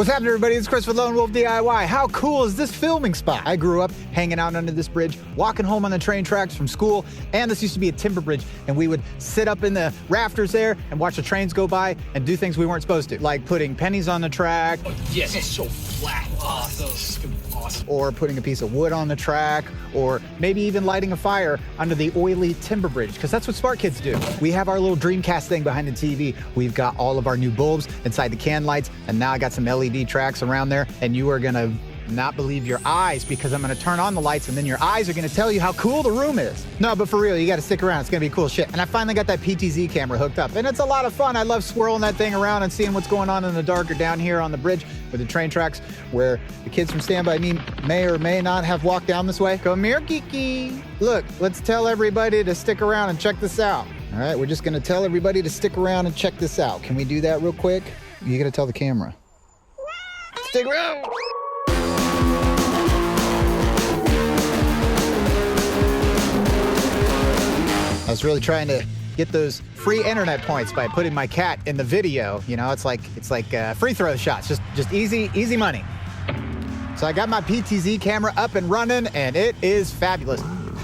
What's happening, everybody? It's Chris with Lone Wolf DIY. How cool is this filming spot? I grew up hanging out under this bridge, walking home on the train tracks from school, and this used to be a timber bridge, and we would sit up in the rafters there and watch the trains go by and do things we weren't supposed to, like putting pennies on the track. Oh, yes, it's so flat. Oh, that was awesome. Or putting a piece of wood on the track, or maybe even lighting a fire under the oily timber bridge, because that's what smart kids do. We have our little Dreamcast thing behind the TV. We've got all of our new bulbs inside the can lights, and now I got some LED tracks around there, and you are gonna not believe your eyes, because I'm gonna turn on the lights and then your eyes are gonna tell you how cool the room is. No, but for real, you gotta stick around. It's gonna be cool shit. And I finally got that PTZ camera hooked up, and it's a lot of fun. I love swirling that thing around and seeing what's going on in the dark or down here on the bridge with the train tracks, where the kids from Stand By Me may or may not have walked down this way. Come here, Kiki. Look, let's tell everybody to stick around and check this out. All right, we're just gonna tell everybody to stick around and check this out. Can we do that real quick? You gotta tell the camera. Stick around. I was really trying to get those free internet points by putting my cat in the video. You know, it's like free throw shots, just easy money. So I got my PTZ camera up and running, and it is fabulous.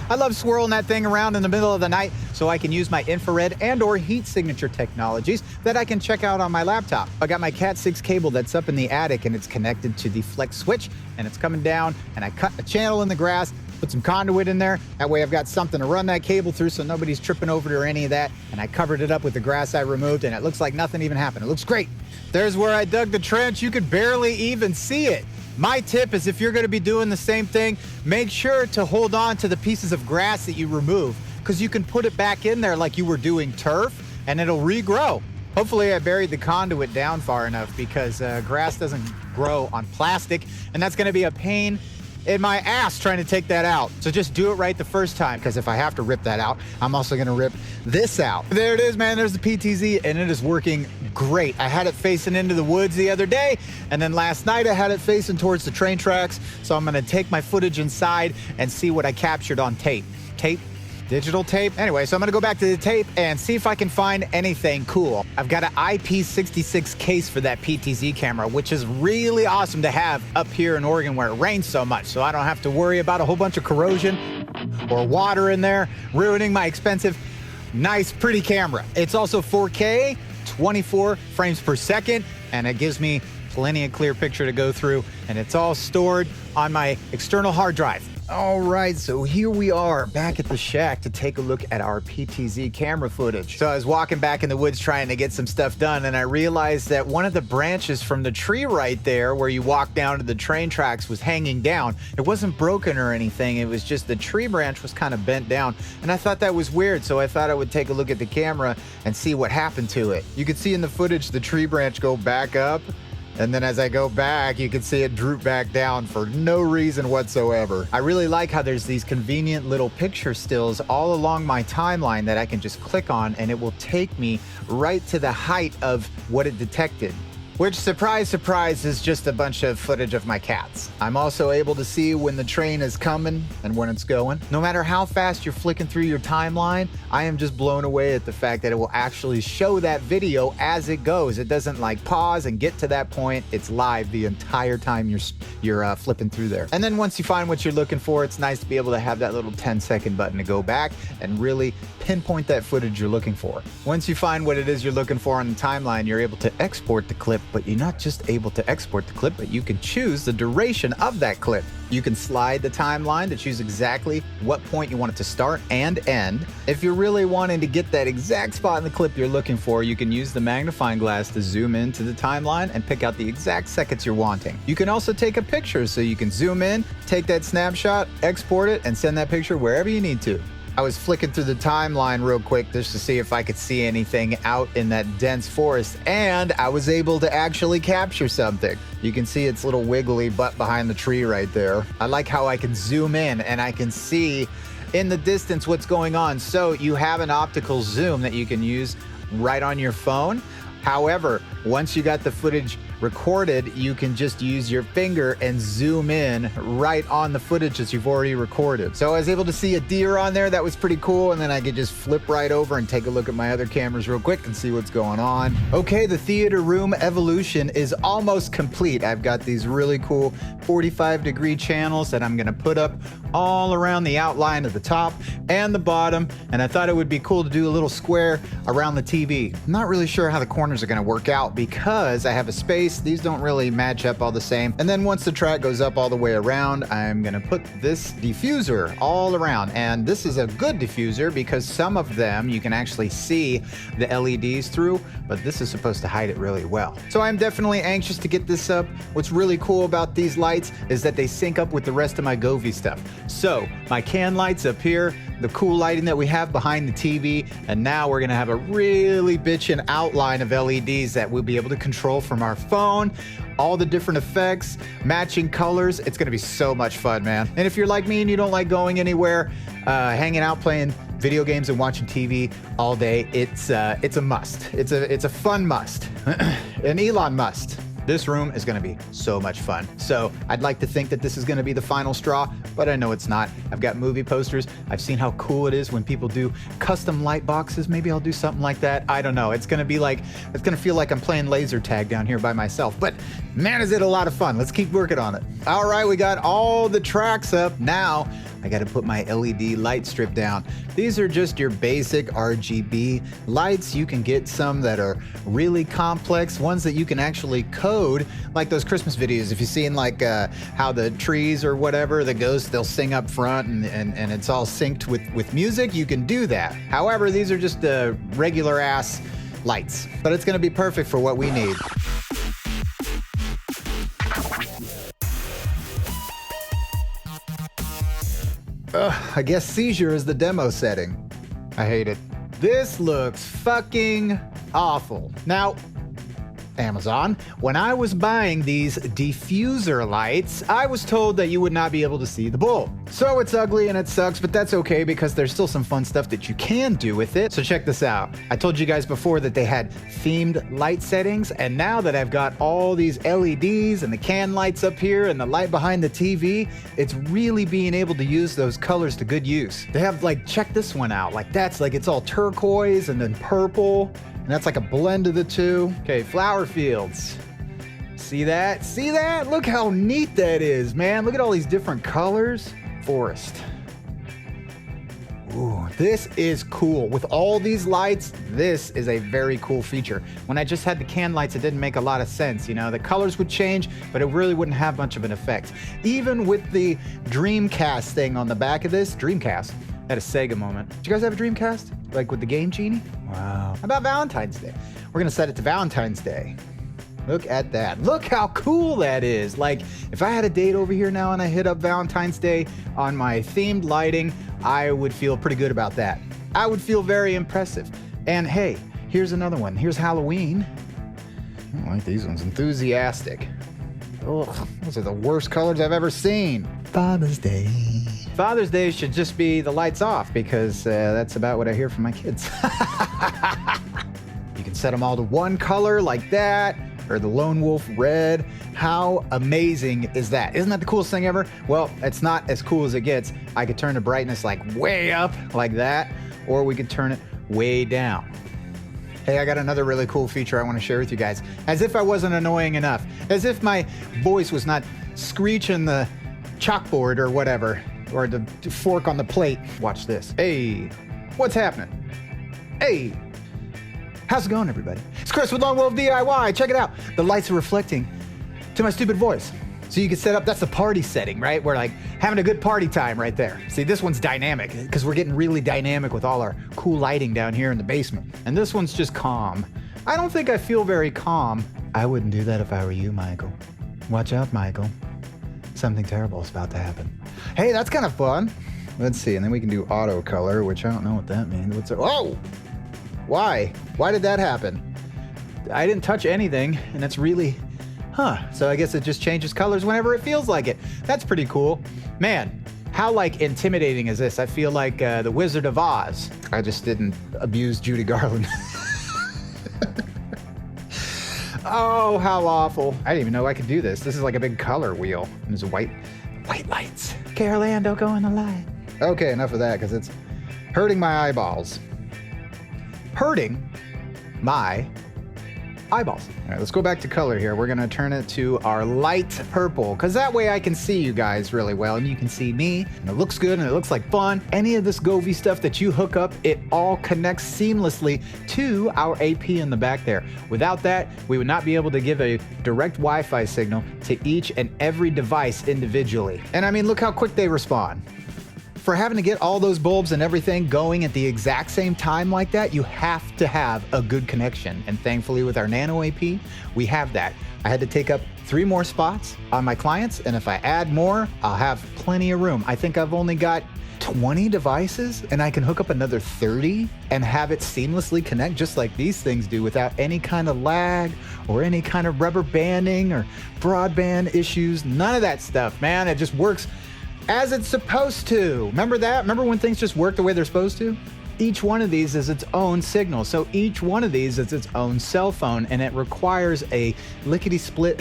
I love swirling that thing around in the middle of the night so I can use my infrared and or heat signature technologies that I can check out on my laptop. I got my Cat 6 cable that's up in the attic, and it's connected to the flex switch, and it's coming down, and I cut a channel in the grass, put some conduit in there. That way I've got something to run that cable through so nobody's tripping over it or any of that. And I covered it up with the grass I removed, and it looks like nothing even happened. It looks great. There's where I dug the trench. You could barely even see it. My tip is, if you're gonna be doing the same thing, make sure to hold on to the pieces of grass that you remove, because you can put it back in there like you were doing turf, and it'll regrow. Hopefully I buried the conduit down far enough, because grass doesn't grow on plastic, and that's gonna be a pain in my ass trying to take that out. So just do it right the first time, because if I have to rip that out, I'm also gonna rip this out. There it is, man. There's the PTZ, and it is working great. I had it facing into the woods the other day, and then last night I had it facing towards the train tracks. So I'm gonna take my footage inside and see what I captured on tape. Digital tape? Anyway, so I'm gonna go back to the tape and see if I can find anything cool. I've got an IP66 case for that PTZ camera, which is really awesome to have up here in Oregon where it rains so much, so I don't have to worry about a whole bunch of corrosion or water in there ruining my expensive, nice, pretty camera. It's also 4K, 24 frames per second, and it gives me plenty of clear picture to go through, and it's all stored on my external hard drive. All right, so here we are back at the shack to take a look at our PTZ camera footage. So I was walking back in the woods trying to get some stuff done, and I realized that one of the branches from the tree right there where you walk down to the train tracks was hanging down. It wasn't broken or anything, it was just the tree branch was kind of bent down, and I thought that was weird, so I thought I would take a look at the camera and see what happened to it. You could see in the footage the tree branch go back up, and then as I go back, you can see it droop back down for no reason whatsoever. I really like how there's these convenient little picture stills all along my timeline that I can just click on, and it will take me right to the height of what it detected. Which, surprise, surprise, is just a bunch of footage of my cats. I'm also able to see when the train is coming and when it's going. No matter how fast you're flicking through your timeline, I am just blown away at the fact that it will actually show that video as it goes. It doesn't like pause and get to that point. It's live the entire time you're flipping through there. And then once you find what you're looking for, it's nice to be able to have that little 10-second button to go back and really pinpoint that footage you're looking for. Once you find what it is you're looking for on the timeline, you're able to export the clip, but you're not just able to export the clip, but you can choose the duration of that clip. You can slide the timeline to choose exactly what point you want it to start and end. If you're really wanting to get that exact spot in the clip you're looking for, you can use the magnifying glass to zoom into the timeline and pick out the exact seconds you're wanting. You can also take a picture, so you can zoom in, take that snapshot, export it, and send that picture wherever you need to. I was flicking through the timeline real quick just to see if I could see anything out in that dense forest, and I was able to actually capture something. You can see its little wiggly butt behind the tree right there. I like how I can zoom in and I can see in the distance what's going on. So you have an optical zoom that you can use right on your phone. However, once you got the footage recorded, you can just use your finger and zoom in right on the footage that you've already recorded. So I was able to see a deer on there. That was pretty cool. And then I could just flip right over and take a look at my other cameras real quick and see what's going on. Okay, the theater room evolution is almost complete. I've got these really cool 45-degree channels that I'm gonna put up all around the outline of the top and the bottom. And I thought it would be cool to do a little square around the TV. I'm not really sure how the corners are gonna work out because I have a space. These don't really match up all the same. And then once the track goes up all the way around, I'm gonna put this diffuser all around. And this is a good diffuser because some of them you can actually see the LEDs through, but this is supposed to hide it really well. So I'm definitely anxious to get this up. What's really cool about these lights is that they sync up with the rest of my Govee stuff. So my can lights up here, the cool lighting that we have behind the TV, and now we're gonna have a really bitchin' outline of LEDs that we'll be able to control from our phone, all the different effects, matching colors. It's gonna be so much fun, man. And if you're like me and you don't like going anywhere, hanging out playing video games and watching TV all day, it's a must. It's a fun must, an Elon must. This room is gonna be so much fun. So I'd like to think that this is gonna be the final straw, but I know it's not. I've got movie posters. I've seen how cool it is when people do custom light boxes. Maybe I'll do something like that. I don't know. It's gonna feel like I'm playing laser tag down here by myself, but man, is it a lot of fun. Let's keep working on it. All right, we got all the tracks up. Now I got to put my LED light strip down. These are just your basic RGB lights. You can get some that are really complex, ones that you can actually code, like those Christmas videos. If you've seen like how the trees or whatever, the ghosts, they'll sing up front and it's all synced with music, you can do that. However, these are just regular ass lights, but it's going to be perfect for what we need. I guess seizure is the demo setting. I hate it. This looks fucking awful. Now, Amazon, when I was buying these diffuser lights, I was told that you would not be able to see the bulb. So it's ugly and it sucks, but that's okay because there's still some fun stuff that you can do with it. So check this out. I told you guys before that they had themed light settings, and now that I've got all these LEDs and the can lights up here and the light behind the TV, it's really being able to use those colors to good use. They have like, check this one out. Like that's like, it's all turquoise and then purple. And that's like a blend of the two. Okay, flower fields. See that? See that? Look how neat that is, man. Look at all these different colors. Forest. Ooh, this is cool. With all these lights, this is a very cool feature. When I just had the can lights, it didn't make a lot of sense. You know, the colors would change, but it really wouldn't have much of an effect. Even with the Dreamcast thing on the back of this, Dreamcast, had a Sega moment. Did you guys have a Dreamcast? Like with the Game Genie? Wow. How about Valentine's Day? We're gonna set it to Valentine's Day. Look at that. Look how cool that is. Like, if I had a date over here now and I hit up Valentine's Day on my themed lighting, I would feel pretty good about that. I would feel very impressive. And hey, here's another one. Here's Halloween. I don't like these ones. Enthusiastic. Ugh, those are the worst colors I've ever seen. Father's Day. Father's Day should just be the lights off because that's about what I hear from my kids. You can set them all to one color like that, or the Lone Wolf red. How amazing is that? Isn't that the coolest thing ever? Well, it's not as cool as it gets. I could turn the brightness like way up like that, or we could turn it way down. Hey, I got another really cool feature I want to share with you guys. As if I wasn't annoying enough. As if my voice was not screeching the chalkboard or whatever, or the fork on the plate. Watch this. Hey, what's happening? Hey, how's it going, everybody? It's Chris with Lone Wolf DIY. Check it out. The lights are reflecting to my stupid voice. So you can set up, that's the party setting, right? We're like having a good party time right there. See, this one's dynamic because we're getting really dynamic with all our cool lighting down here in the basement. And this one's just calm. I don't think I feel very calm. I wouldn't do that if I were you, Michael. Watch out, Michael. Something terrible is about to happen. Hey, that's kind of fun. Let's see, and then we can do auto color, which I don't know what that means. What's it? Oh! Why? Why did that happen? I didn't touch anything, and it's really, so I guess it just changes colors whenever it feels like it. That's pretty cool. Man, how like intimidating is this? I feel like the Wizard of Oz. I just didn't abuse Judy Garland. Oh, how awful. I didn't even know I could do this. This is like a big color wheel. And there's white lights. Carol Ann, don't go in the light. Okay, enough of that because it's hurting my eyeballs. Hurting my eyeballs. All right, let's go back to color here. We're gonna turn it to our light purple because that way I can see you guys really well and you can see me and it looks good and it looks like fun. Any of this Govee stuff that you hook up, it all connects seamlessly to our AP in the back there. Without that, we would not be able to give a direct Wi-Fi signal to each and every device individually. And I mean, look how quick they respond. For having to get all those bulbs and everything going at the exact same time like that, you have to have a good connection. And thankfully with our Nano AP, we have that. I had to take up 3 more spots on my clients, and if I add more, I'll have plenty of room. I think I've only got 20 devices and I can hook up another 30 and have it seamlessly connect just like these things do without any kind of lag or any kind of rubber banding or broadband issues. None of that stuff, man. It just works as it's supposed to. Remember that? Remember when things just work the way they're supposed to? Each one of these is its own signal. So each one of these is its own cell phone, and it requires a lickety-split.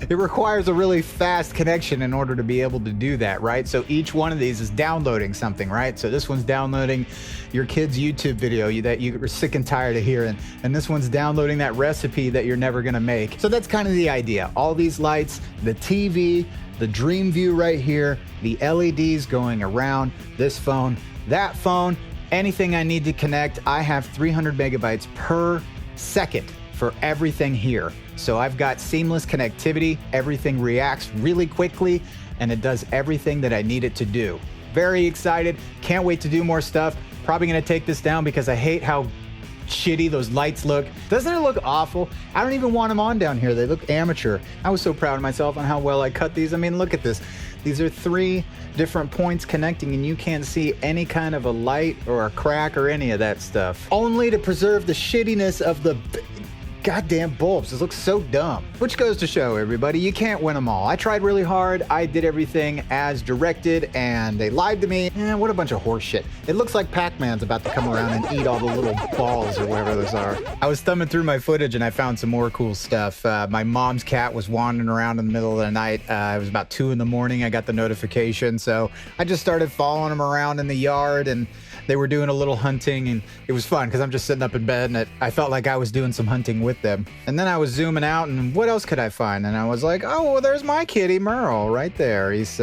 It requires a really fast connection in order to be able to do that, right? So each one of these is downloading something, right? So this one's downloading your kid's YouTube video that you were sick and tired of hearing. And this one's downloading that recipe that you're never gonna make. So that's kind of the idea. All these lights, the TV, the Dream View right here, the LEDs going around this phone, that phone, anything I need to connect. I have 300 megabytes per second for everything here. So I've got seamless connectivity. Everything reacts really quickly and it does everything that I need it to do. Very excited. Can't wait to do more stuff. Probably gonna take this down because I hate how shitty those lights look. Doesn't it look awful? I don't even want them on down here. They look amateur. I was so proud of myself on how well I cut these. I mean, look at this. These are 3 different points connecting and you can't see any kind of a light or a crack or any of that stuff. Only to preserve the shittiness of the goddamn bulbs. This looks so dumb. Which goes to show, everybody, you can't win them all. I tried really hard. I did everything as directed and they lied to me. What a bunch of horse shit. It looks like Pac-Man's about to come around and eat all the little balls or whatever those are. I was thumbing through my footage and I found some more cool stuff. My mom's cat was wandering around in the middle of the night. It was about 2 in the morning. I got the notification. So I just started following them around in the yard and they were doing a little hunting and it was fun because I'm just sitting up in bed and I felt like I was doing some hunting with them. And then I was zooming out and what else could I find? And I was like, oh, well, there's my kitty Merle right there. He's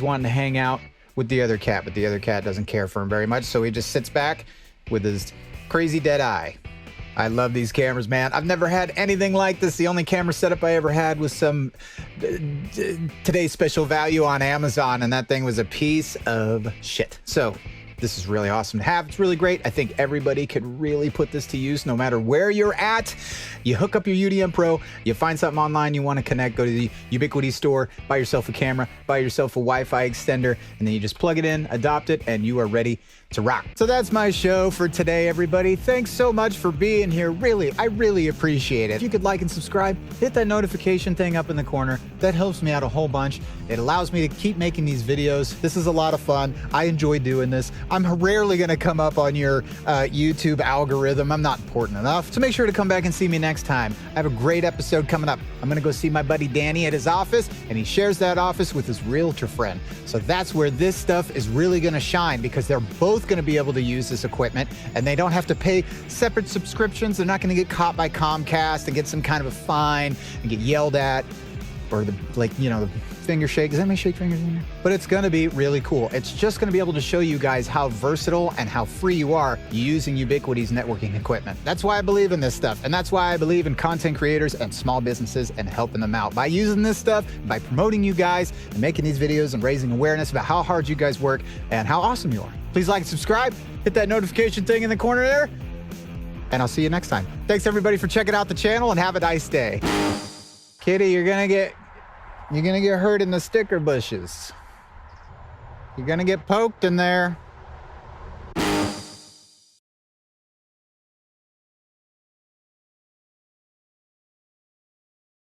wanting to hang out with the other cat, but the other cat doesn't care for him very much. So he just sits back with his crazy dead eye. I love these cameras, man. I've never had anything like this. The only camera setup I ever had was some today's special value on Amazon, and that thing was a piece of shit. So this is really awesome to have. It's really great. I think everybody could really put this to use no matter where you're at. You hook up your UDM Pro, you find something online you want to connect, go to the Ubiquiti store, buy yourself a camera, buy yourself a Wi-Fi extender, and then you just plug it in, adopt it, and you are ready to rock. So that's my show for today, everybody. Thanks so much for being here. Really, I really appreciate it. If you could like and subscribe, hit that notification thing up in the corner. That helps me out a whole bunch. It allows me to keep making these videos. This is a lot of fun. I enjoy doing this. I'm rarely gonna come up on your YouTube algorithm. I'm not important enough. So make sure to come back and see me next time. I have a great episode coming up. I'm gonna go see my buddy Danny at his office, and he shares that office with his realtor friend. So that's where this stuff is really gonna shine because they're both going to be able to use this equipment and they don't have to pay separate subscriptions. They're not going to get caught by Comcast and get some kind of a fine and get yelled at or the finger shake. Does that make shake fingers in there? But it's going to be really cool. It's just going to be able to show you guys how versatile and how free you are using Ubiquiti's networking equipment. That's why I believe in this stuff. And that's why I believe in content creators and small businesses and helping them out. By using this stuff, by promoting you guys and making these videos and raising awareness about how hard you guys work and how awesome you are. Please like and subscribe. Hit that notification thing in the corner there. And I'll see you next time. Thanks everybody for checking out the channel and have a nice day. Kitty, you're gonna get hurt in the sticker bushes. You're gonna get poked in there.